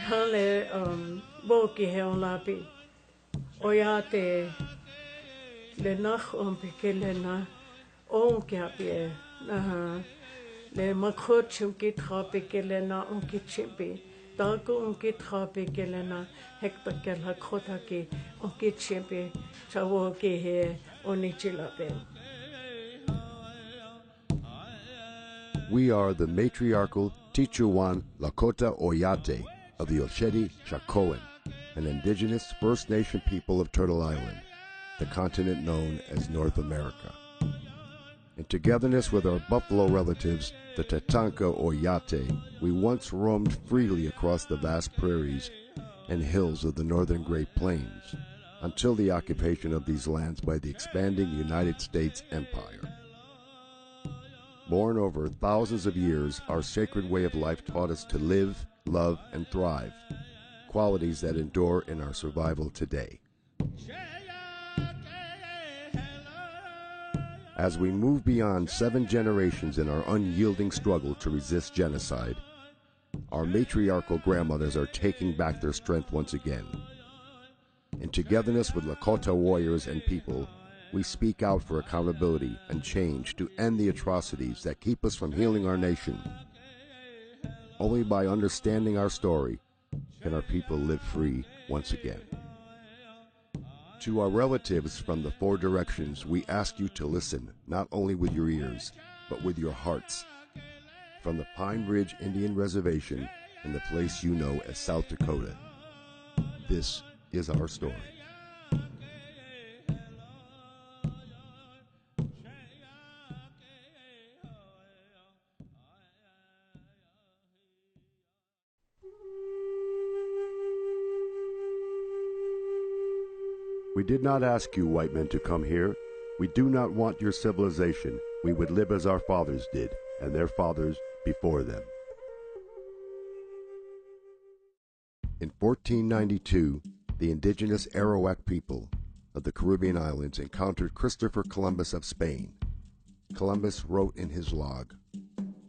Hale boki he on lapi. Oyate le nach pe le na on kia na le makho chumki trape le na on ki chimpi. Dago on ki trape le na hekta kel hakota ki on ki chimpi. Chawo ki he onichilape. We are the matriarchal Tichuan Lakota Oyate of the Oshedi Shakoan, an indigenous First Nation people of Turtle Island, the continent known as North America. In togetherness with our buffalo relatives, the Tatanka Oyate, we once roamed freely across the vast prairies and hills of the northern Great Plains, until the occupation of these lands by the expanding United States Empire. Born over thousands of years, our sacred way of life taught us to live, love, and thrive, qualities that endure in our survival today. As we move beyond 7 generations in our unyielding struggle to resist genocide, our matriarchal grandmothers are taking back their strength once again. In togetherness with Lakota warriors and people, we speak out for accountability and change to end the atrocities that keep us from healing our nation. Only by understanding our story can our people live free once again. To our relatives from the 4 directions, we ask you to listen not only with your ears, but with your hearts. From the Pine Ridge Indian Reservation in the place you know as South Dakota, this is our story. We did not ask you, white men, to come here. We do not want your civilization. We would live as our fathers did, and their fathers before them. In 1492, the indigenous Arawak people of the Caribbean islands encountered Christopher Columbus of Spain. Columbus wrote in his log,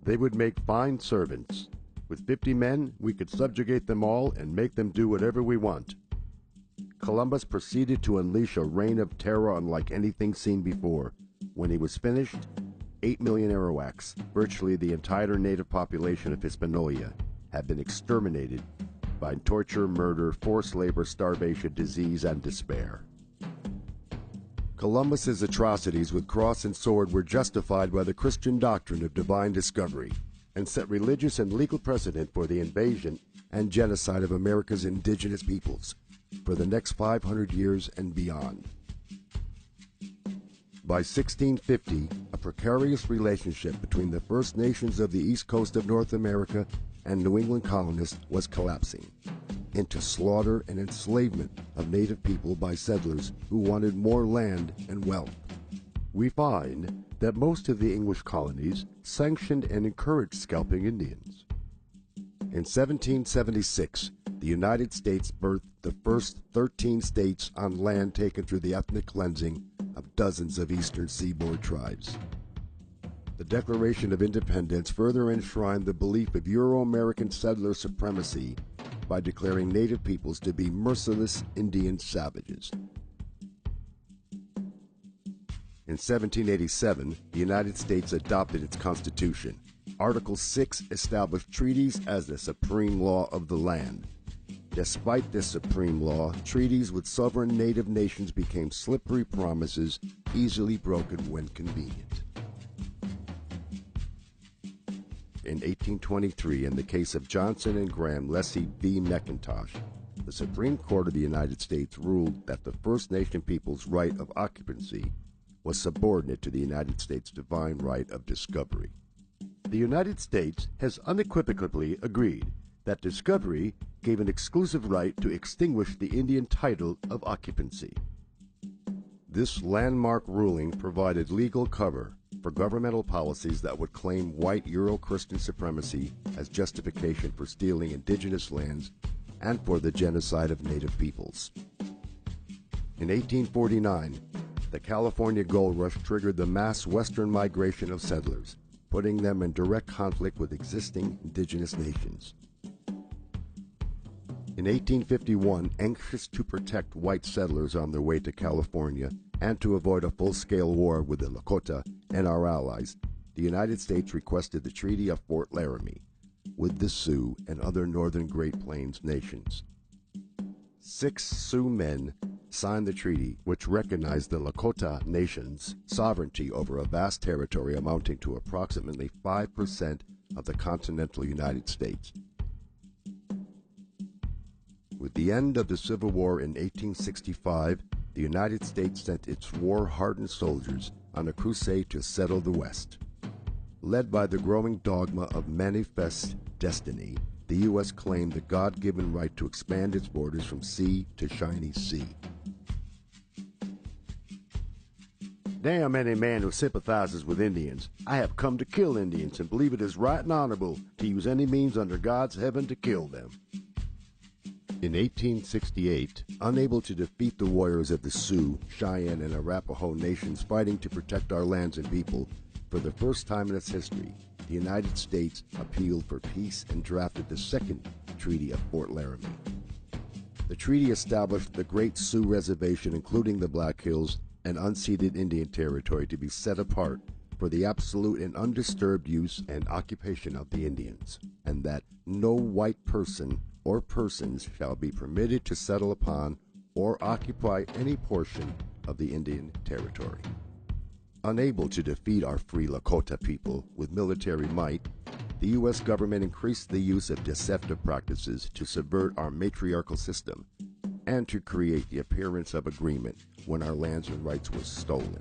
"They would make fine servants. With 50 men, we could subjugate them all and make them do whatever we want." Columbus proceeded to unleash a reign of terror unlike anything seen before. When he was finished, 8 million Arawaks, virtually the entire native population of Hispaniola, had been exterminated by torture, murder, forced labor, starvation, disease, and despair. Columbus's atrocities with cross and sword were justified by the Christian doctrine of divine discovery and set religious and legal precedent for the invasion and genocide of America's indigenous peoples for the next 500 years and beyond. By 1650, a precarious relationship between the First Nations of the east coast of North America and New England colonists was collapsing into slaughter and enslavement of native people by settlers who wanted more land and wealth. We find that most of the English colonies sanctioned and encouraged scalping Indians. In 1776, the United States birthed the first 13 states on land taken through the ethnic cleansing of dozens of eastern seaboard tribes. The Declaration of Independence further enshrined the belief of Euro-American settler supremacy by declaring native peoples to be merciless Indian savages. In 1787, the United States adopted its Constitution. Article 6 established treaties as the supreme law of the land. Despite this supreme law, treaties with sovereign native nations became slippery promises easily broken when convenient. In 1823, in the case of Johnson and Graham Leslie v. McIntosh, the Supreme Court of the United States ruled that the First Nation people's right of occupancy was subordinate to the United States' divine right of discovery. The United States has unequivocally agreed that discovery gave an exclusive right to extinguish the Indian title of occupancy. This landmark ruling provided legal cover for governmental policies that would claim white Euro-Christian supremacy as justification for stealing indigenous lands and for the genocide of native peoples. In 1849, the California Gold Rush triggered the mass western migration of settlers, putting them in direct conflict with existing indigenous nations. In 1851, anxious to protect white settlers on their way to California and to avoid a full-scale war with the Lakota and our allies, the United States requested the Treaty of Fort Laramie with the Sioux and other northern Great Plains nations. 6 Sioux men signed the treaty, which recognized the Lakota Nation's sovereignty over a vast territory amounting to approximately 5% of the continental United States. With the end of the Civil War in 1865, the United States sent its war-hardened soldiers on a crusade to settle the West. Led by the growing dogma of manifest destiny, the U.S. claimed the God-given right to expand its borders from sea to shiny sea. Damn any man who sympathizes with Indians. I have come to kill Indians and believe it is right and honorable to use any means under God's heaven to kill them. In 1868, unable to defeat the warriors of the Sioux, Cheyenne, and Arapaho nations fighting to protect our lands and people, for the first time in its history, the United States appealed for peace and drafted the Second Treaty of Fort Laramie. The treaty established the Great Sioux Reservation, including the Black Hills, and unceded Indian Territory, to be set apart for the absolute and undisturbed use and occupation of the Indians, and that no white person or persons shall be permitted to settle upon or occupy any portion of the Indian Territory. Unable to defeat our free Lakota people with military might, the U.S. government increased the use of deceptive practices to subvert our matriarchal system and to create the appearance of agreement when our lands and rights were stolen.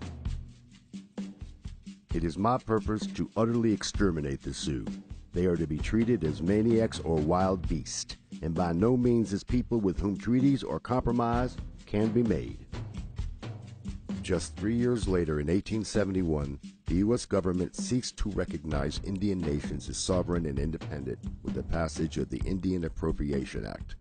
It is my purpose to utterly exterminate the Sioux. They are to be treated as maniacs or wild beasts, and by no means as people with whom treaties or compromise can be made. Just 3 years later, in 1871, the U.S. government ceased to recognize Indian nations as sovereign and independent with the passage of the Indian Appropriation Act.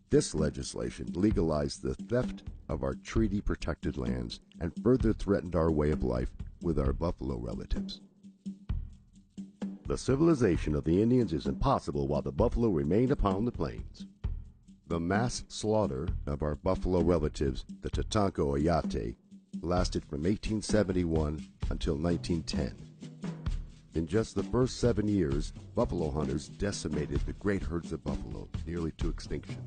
This legislation legalized the theft of our treaty-protected lands and further threatened our way of life with our buffalo relatives. The civilization of the Indians is impossible while the buffalo remain upon the plains. The mass slaughter of our buffalo relatives, the Tatanka Oyate, lasted from 1871 until 1910. In just the first 7 years, buffalo hunters decimated the great herds of buffalo nearly to extinction.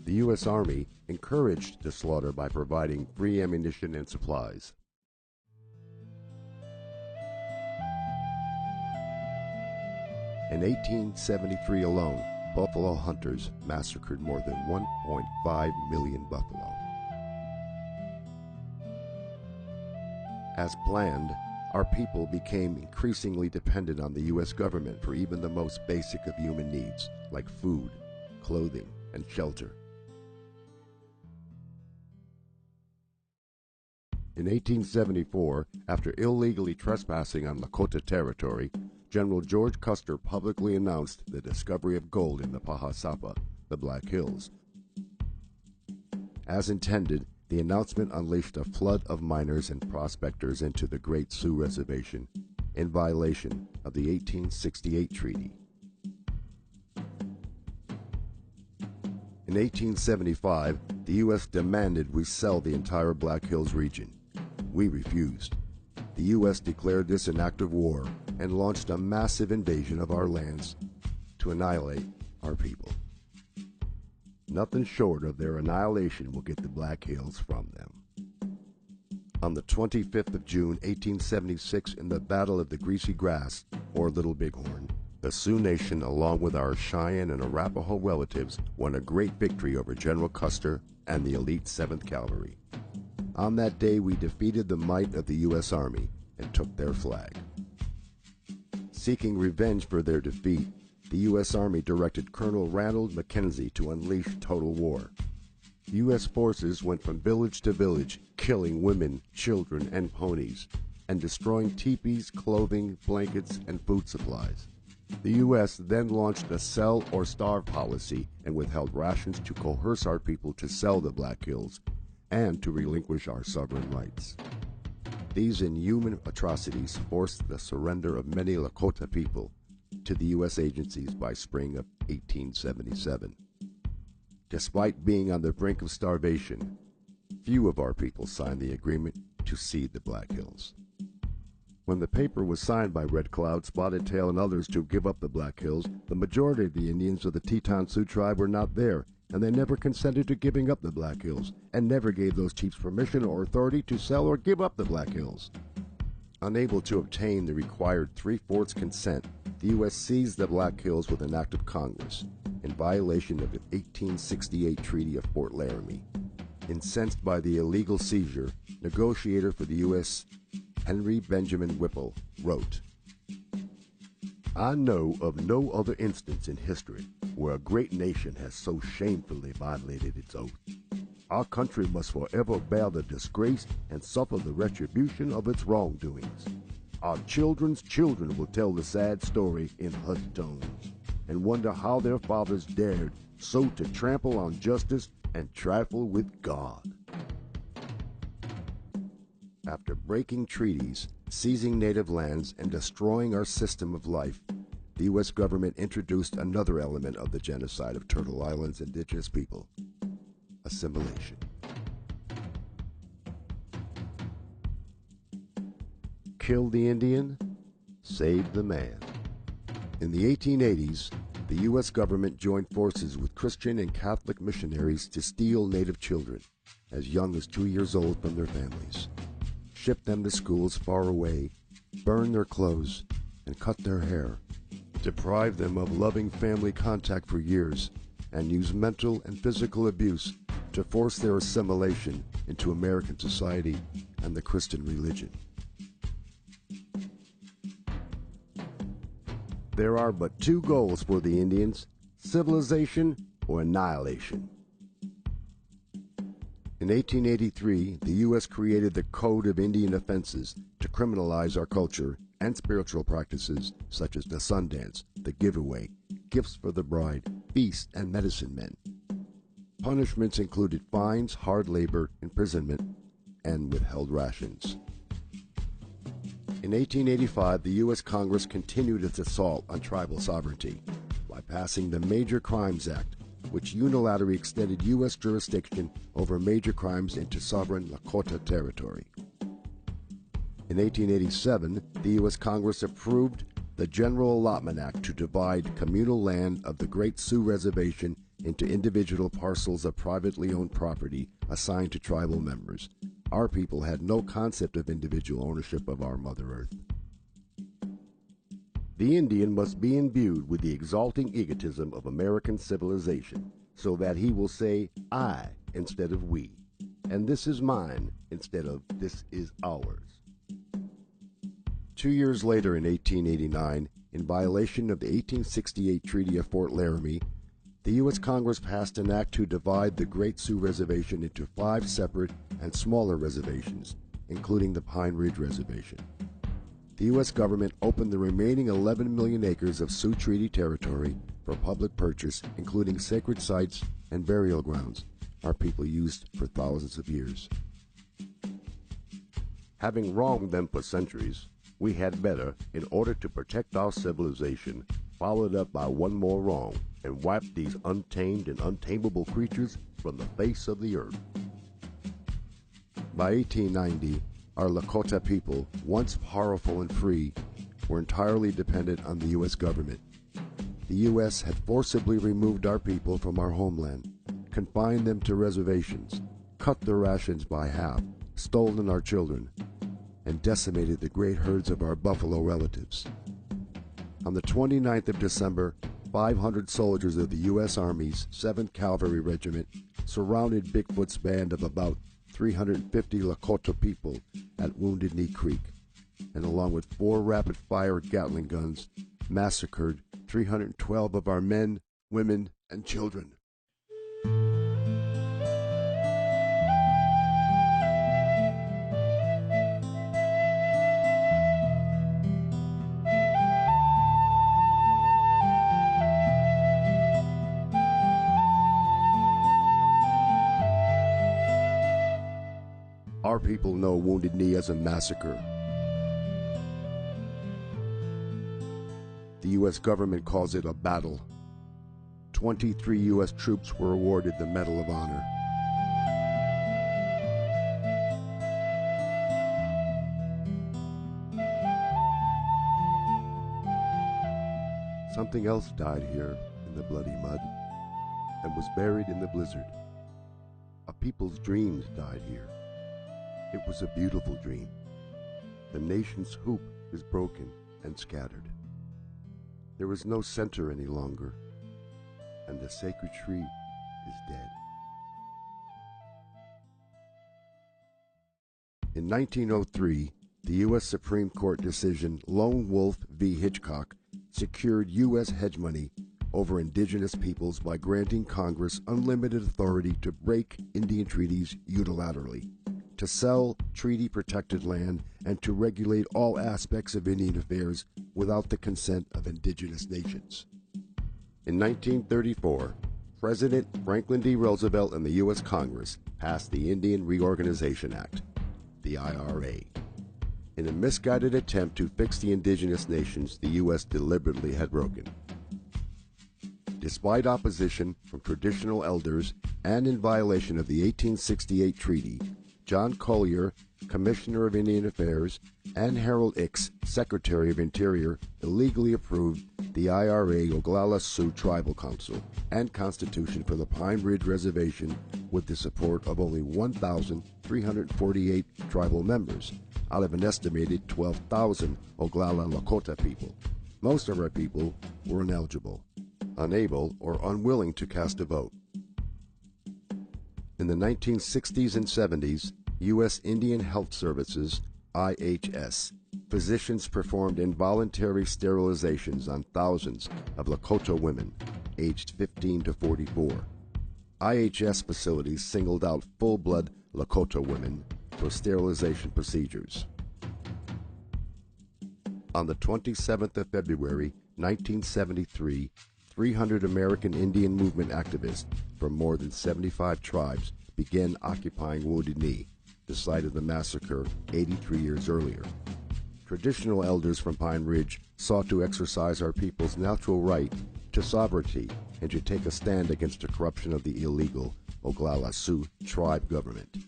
The U.S. Army encouraged the slaughter by providing free ammunition and supplies. In 1873 alone, buffalo hunters massacred more than 1.5 million buffalo. As planned, our people became increasingly dependent on the U.S. government for even the most basic of human needs, like food, clothing, and shelter. In 1874, after illegally trespassing on Lakota territory, General George Custer publicly announced the discovery of gold in the Pahasapa, the Black Hills. As intended, the announcement unleashed a flood of miners and prospectors into the Great Sioux Reservation in violation of the 1868 treaty. In 1875, the U.S. demanded we sell the entire Black Hills region. We refused. The U.S. declared this an act of war and launched a massive invasion of our lands to annihilate our people. Nothing short of their annihilation will get the Black Hills from them. On the 25th of June, 1876, in the Battle of the Greasy Grass, or Little Bighorn, the Sioux Nation, along with our Cheyenne and Arapaho relatives, won a great victory over General Custer and the elite 7th Cavalry. On that day, we defeated the might of the U.S. Army and took their flag. Seeking revenge for their defeat, the U.S. Army directed Colonel Ranald Mackenzie to unleash total war. U.S. forces went from village to village, killing women, children, and ponies, and destroying teepees, clothing, blankets, and food supplies. The U.S. then launched a sell or starve policy and withheld rations to coerce our people to sell the Black Hills and to relinquish our sovereign rights. These inhuman atrocities forced the surrender of many Lakota people to the U.S. agencies by spring of 1877. Despite being on the brink of starvation, few of our people signed the agreement to cede the Black Hills. When the paper was signed by Red Cloud, Spotted Tail, and others to give up the Black Hills, the majority of the Indians of the Teton Sioux tribe were not there, and they never consented to giving up the Black Hills, and never gave those chiefs permission or authority to sell or give up the Black Hills. Unable to obtain the required 3/4 consent, the U.S. seized the Black Hills with an act of Congress, in violation of the 1868 Treaty of Fort Laramie. Incensed by the illegal seizure, negotiator for the U.S. Henry Benjamin Whipple wrote, "I know of no other instance in history where a great nation has so shamefully violated its oath. Our country must forever bear the disgrace and suffer the retribution of its wrongdoings. Our children's children will tell the sad story in hushed tones, and wonder how their fathers dared so to trample on justice and trifle with God." After breaking treaties, seizing native lands, and destroying our system of life, the U.S. government introduced another element of the genocide of Turtle Island's indigenous people: assimilation. Kill the Indian, save the man. In the 1880s, the U.S. government joined forces with Christian and Catholic missionaries to steal native children, as young as 2 years old, from their families, ship them to schools far away, burn their clothes, and cut their hair, deprive them of loving family contact for years, and use mental and physical abuse to force their assimilation into American society and the Christian religion. There are but two goals for the Indians: civilization or annihilation. In 1883, the U.S. created the Code of Indian Offenses to criminalize our culture and spiritual practices such as the Sundance, the giveaway, gifts for the bride, feasts, and medicine men. Punishments included fines, hard labor, imprisonment, and withheld rations. In 1885, the U.S. Congress continued its assault on tribal sovereignty by passing the Major Crimes Act, which unilaterally extended U.S. jurisdiction over major crimes into sovereign Lakota territory. In 1887, the U.S. Congress approved the General Allotment Act to divide communal land of the Great Sioux Reservation into individual parcels of privately owned property assigned to tribal members. Our people had no concept of individual ownership of our Mother Earth. The Indian must be imbued with the exalting egotism of American civilization, so that he will say "I" instead of "we," and "this is mine" instead of "this is ours." 2 years later, in 1889, in violation of the 1868 Treaty of Fort Laramie, the U.S. Congress passed an act to divide the Great Sioux Reservation into 5 separate and smaller reservations, including the Pine Ridge Reservation. The U.S. government opened the remaining 11 million acres of Sioux Treaty territory for public purchase, including sacred sites and burial grounds our people used for thousands of years. Having wronged them for centuries, we had better, in order to protect our civilization, follow it up by one more wrong and wipe these untamed and untamable creatures from the face of the earth. By 1890, our Lakota people, once powerful and free, were entirely dependent on the U.S. government. The U.S. had forcibly removed our people from our homeland, confined them to reservations, cut their rations by half, stolen our children, and decimated the great herds of our buffalo relatives. On the 29th of December, 500 soldiers of the U.S. Army's 7th Cavalry Regiment surrounded Bigfoot's band of about 350 Lakota people at Wounded Knee Creek, and along with 4 rapid-fire Gatling guns, massacred 312 of our men, women, and children. Our people know Wounded Knee as a massacre. The U.S. government calls it a battle. 23 U.S. troops were awarded the Medal of Honor. Something else died here in the bloody mud and was buried in the blizzard. A people's dreams died here. It was a beautiful dream. The nation's hoop is broken and scattered. There is no center any longer, and the sacred tree is dead. In 1903, the U.S. Supreme Court decision Lone Wolf v. Hitchcock secured U.S. hegemony over indigenous peoples by granting Congress unlimited authority to break Indian treaties unilaterally, to sell treaty-protected land, and to regulate all aspects of Indian affairs without the consent of indigenous nations. In 1934, President Franklin D. Roosevelt and the U.S. Congress passed the Indian Reorganization Act, the IRA. In a misguided attempt to fix the indigenous nations the U.S. deliberately had broken. Despite opposition from traditional elders and in violation of the 1868 treaty, John Collier, Commissioner of Indian Affairs, and Harold Ickes, Secretary of Interior, illegally approved the IRA Oglala Sioux Tribal Council and Constitution for the Pine Ridge Reservation with the support of only 1,348 tribal members out of an estimated 12,000 Oglala Lakota people. Most of our people were ineligible, unable, or unwilling to cast a vote. In the 1960s and 70s, U.S. Indian Health Services, IHS, physicians performed involuntary sterilizations on thousands of Lakota women aged 15 to 44. IHS facilities singled out full-blood Lakota women for sterilization procedures. On the 27th of February, 1973, 300 American Indian Movement activists from more than 75 tribes began occupying Wounded Knee, the site of the massacre 83 years earlier. Traditional elders from Pine Ridge sought to exercise our people's natural right to sovereignty and to take a stand against the corruption of the illegal Oglala Sioux tribe government.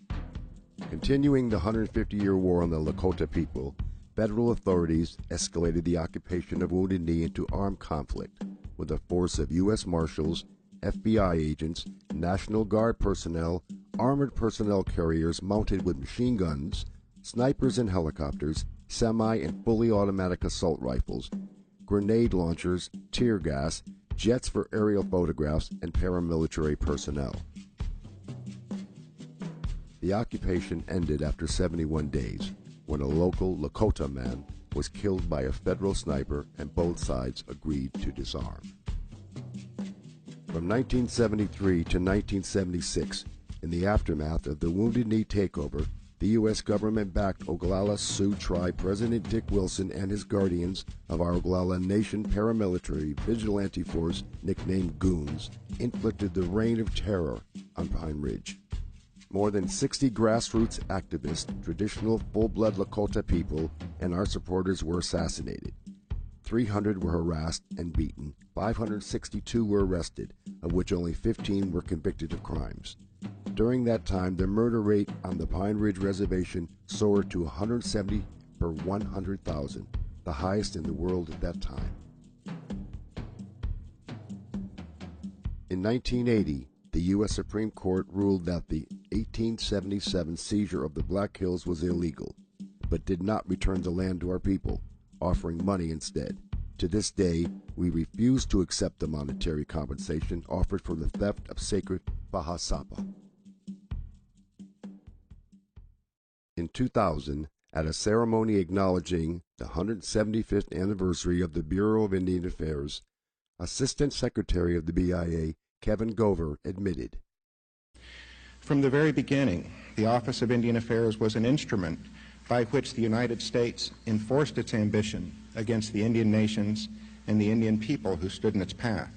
Continuing the 150-year war on the Lakota people, federal authorities escalated the occupation of Wounded Knee into armed conflict with a force of U.S. Marshals, FBI agents, National Guard personnel, armored personnel carriers mounted with machine guns, snipers and helicopters, semi and fully automatic assault rifles, grenade launchers, tear gas, jets for aerial photographs, and paramilitary personnel. The occupation ended after 71 days, when a local Lakota man was killed by a federal sniper and both sides agreed to disarm. From 1973 to 1976, in the aftermath of the Wounded Knee takeover, the U.S. government-backed Oglala Sioux Tribe President Dick Wilson and his guardians of our Oglala Nation paramilitary vigilante force, nicknamed Goons, inflicted the reign of terror on Pine Ridge. More than 60 grassroots activists, traditional full-blood Lakota people, and our supporters were assassinated. 300 were harassed and beaten, 562 were arrested, of which only 15 were convicted of crimes. During that time, the murder rate on the Pine Ridge Reservation soared to 170 per 100,000, the highest in the world at that time. In 1980, the U.S. Supreme Court ruled that the 1877 seizure of the Black Hills was illegal, but did not return the land to our people, offering money instead. To this day, we refuse to accept the monetary compensation offered for the theft of sacred Bahasapa. In 2000, at a ceremony acknowledging the 175th anniversary of the Bureau of Indian Affairs, Assistant Secretary of the BIA, Kevin Gover, admitted, "From the very beginning, the Office of Indian Affairs was an instrument by which the United States enforced its ambition against the Indian nations and the Indian people who stood in its path.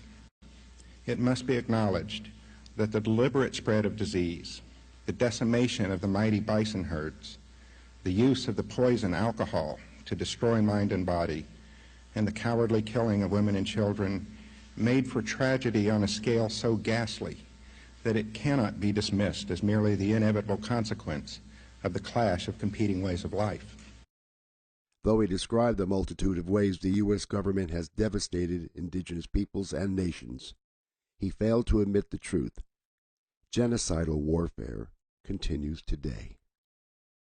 It must be acknowledged that the deliberate spread of disease, the decimation of the mighty bison herds, the use of the poison alcohol to destroy mind and body, and the cowardly killing of women and children made for tragedy on a scale so ghastly that it cannot be dismissed as merely the inevitable consequence of the clash of competing ways of life. Though he described the multitude of ways the U.S. government has devastated indigenous peoples and nations, he failed to admit the truth. Genocidal warfare continues today.